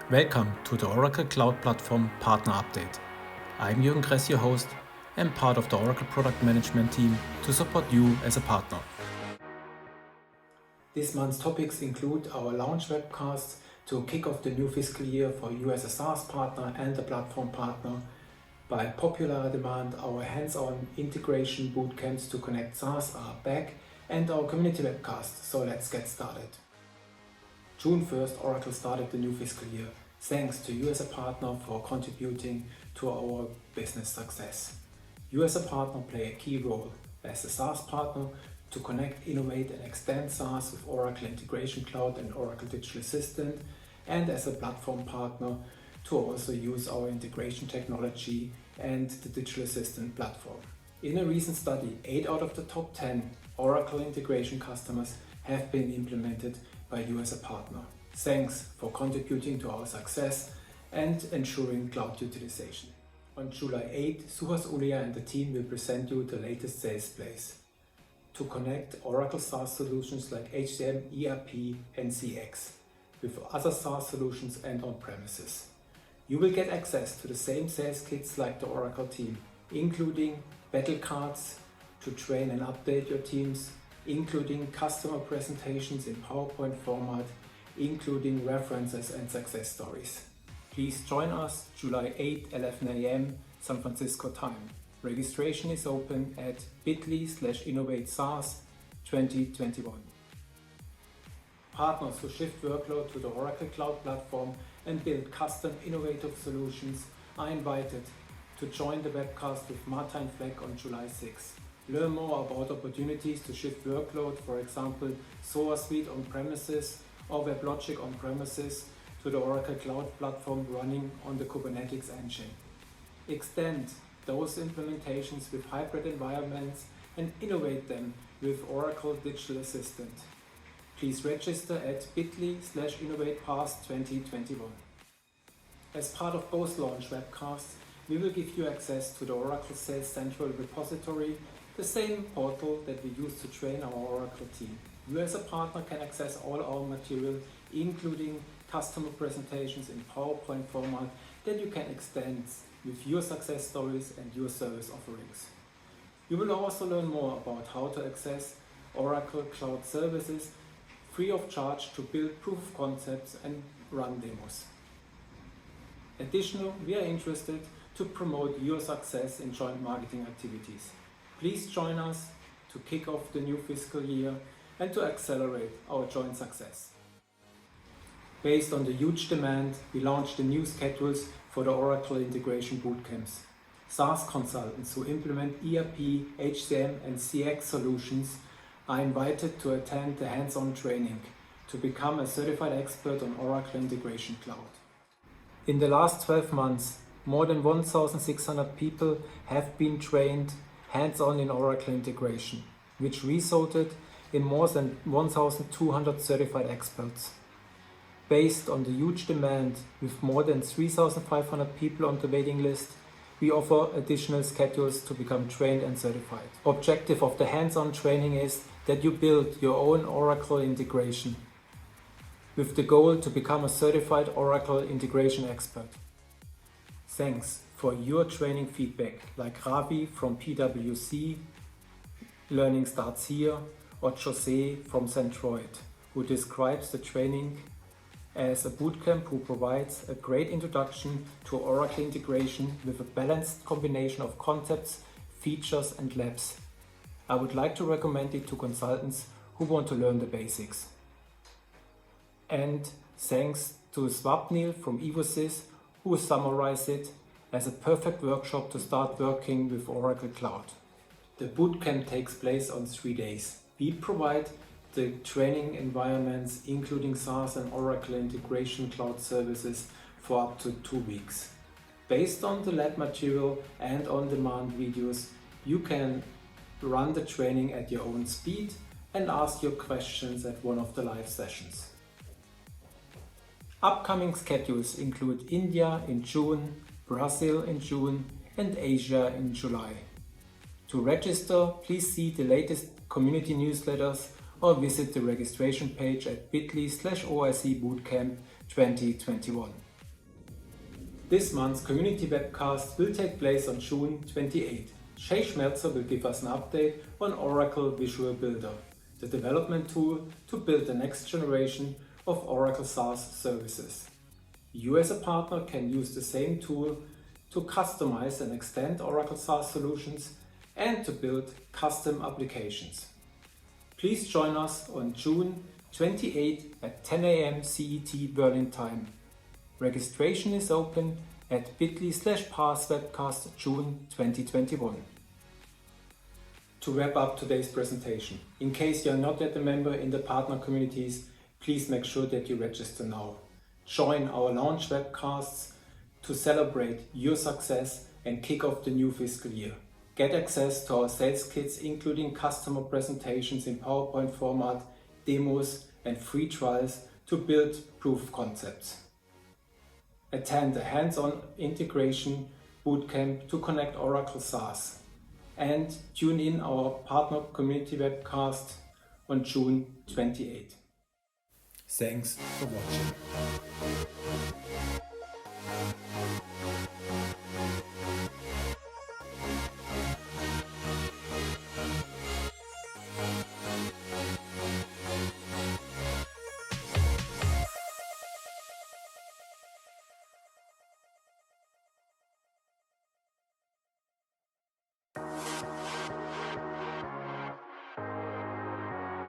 Welcome to the Oracle Cloud Platform Partner Update. I'm Jürgen Kress, your host, and part of the Oracle Product Management team to support you as a partner. This month's topics include our launch webcasts to kick off the new fiscal year for you as a SaaS partner and a platform partner. By popular demand, our hands-on integration bootcamps to connect SaaS are back, and our community webcast. So let's get started. June 1st, Oracle started the new fiscal year. Thanks to you as a partner for contributing to our business success. You as a partner play a key role as a SaaS partner to connect, innovate and extend SaaS with Oracle Integration Cloud and Oracle Digital Assistant, and as a platform partner to also use our integration technology and the Digital Assistant platform. In a recent study, 8 out of the top 10 Oracle integration customers have been implemented by you as a partner. Thanks for contributing to our success and ensuring cloud utilization. On July 8, Suhas Ulia and the team will present you the latest sales plays to connect Oracle SaaS solutions like HCM, ERP and CX with other SaaS solutions and on-premises. You will get access to the same sales kits like the Oracle team, including battle cards to train and update your teams, including customer presentations in PowerPoint format, including references and success stories. Please join us July 8, 11 a.m. San Francisco time. Registration is open at bit.ly/Innovate SaaS 2021. Partners who shift workload to the Oracle Cloud Platform and build custom innovative solutions are invited to join the webcast with Martin Fleck on July 6. Learn more about opportunities to shift workload, for example, SOA Suite on-premises or WebLogic on-premises to the Oracle Cloud Platform running on the Kubernetes engine. Extend those implementations with hybrid environments and innovate them with Oracle Digital Assistant. Please register at bit.ly/InnovatePass 2021. As part of both launch webcasts, we will give you access to the Oracle Sales Central repository, the same portal that we use to train our Oracle team. You as a partner can access all our material, including customer presentations in PowerPoint format that you can extend with your success stories and your service offerings. You will also learn more about how to access Oracle Cloud Services free of charge to build proof of concepts and run demos. Additionally, we are interested to promote your success in joint marketing activities. Please join us to kick off the new fiscal year and to accelerate our joint success. Based on the huge demand, we launched the new schedules for the Oracle Integration Bootcamps. SaaS consultants who implement ERP, HCM and CX solutions are invited to attend the hands-on training to become a certified expert on Oracle Integration Cloud. In the last 12 months, more than 1,600 people have been trained hands-on in Oracle integration, which resulted in more than 1,200 certified experts. Based on the huge demand, with more than 3,500 people on the waiting list, we offer additional schedules to become trained and certified. Objective of the hands-on training is that you build your own Oracle integration with the goal to become a certified Oracle integration expert. Thanks for your training feedback, like Ravi from PwC, Learning Starts Here, or Jose from Centroid, who describes the training as a bootcamp who provides a great introduction to Oracle integration with a balanced combination of concepts, features and labs. I would like to recommend it to consultants who want to learn the basics. And thanks to Swapnil from Evosys, who summarized it as a perfect workshop to start working with Oracle Cloud. The bootcamp takes place on 3 days. We provide the training environments, including SaaS and Oracle Integration Cloud services, for up to 2 weeks. Based on the lab material and on-demand videos, you can run the training at your own speed and ask your questions at one of the live sessions. Upcoming schedules include India in June, Brazil in June and Asia in July. To register, please see the latest community newsletters or visit the registration page at bit.ly/OIC Bootcamp 2021. This month's community webcast will take place on June 28. Shay Schmelzer will give us an update on Oracle Visual Builder, the development tool to build the next generation of Oracle SaaS services. You as a partner can use the same tool to customize and extend Oracle SaaS solutions and to build custom applications. Please join us on June 28 at 10 a.m. CET Berlin time. Registration is open at bit.ly/parswebcast June 2021. To wrap up today's presentation, in case you're not yet a member in the partner communities, please make sure that you register now. Join our launch webcasts to celebrate your success and kick off the new fiscal year. Get access to our sales kits, including customer presentations in PowerPoint format, demos, and free trials to build proof of concepts. Attend a hands-on integration bootcamp to connect Oracle SaaS. And tune in our partner community webcast on June 28. Thanks for watching.